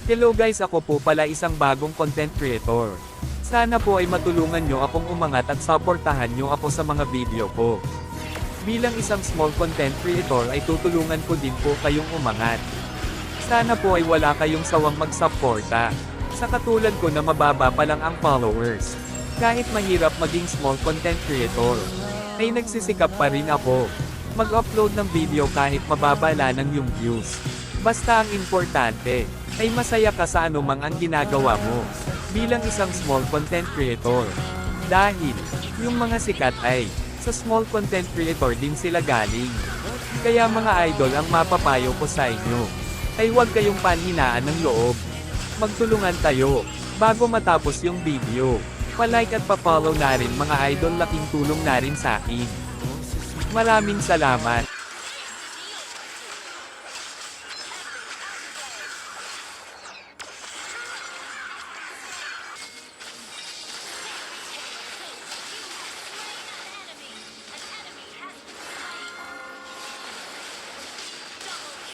Hello guys, ako po pala isang bagong content creator. Sana po ay matulungan nyo akong umangat at supportahan nyo ako sa mga video ko. Bilang isang small content creator ay tutulungan ko din po kayong umangat. Sana po ay wala kayong sawang magsuporta. Sa katulad ko na mababa pa lang ang followers. Kahit mahirap maging small content creator, ay nagsisikap pa rin ako. Mag-upload ng video kahit mababa lang yung views. Basta ang importante, ay masaya ka sa anumang ang ginagawa mo, bilang isang small content creator. Dahil, yung mga sikat ay, sa small content creator din sila galing. Kaya mga idol, ang mapapayo ko sa inyo, ay huwag kayong panhinaan ng loob. Magtulungan tayo, bago matapos yung video. Pa-like at pa-follow na rin mga idol, laking tulong na rin sa akin. Maraming salamat.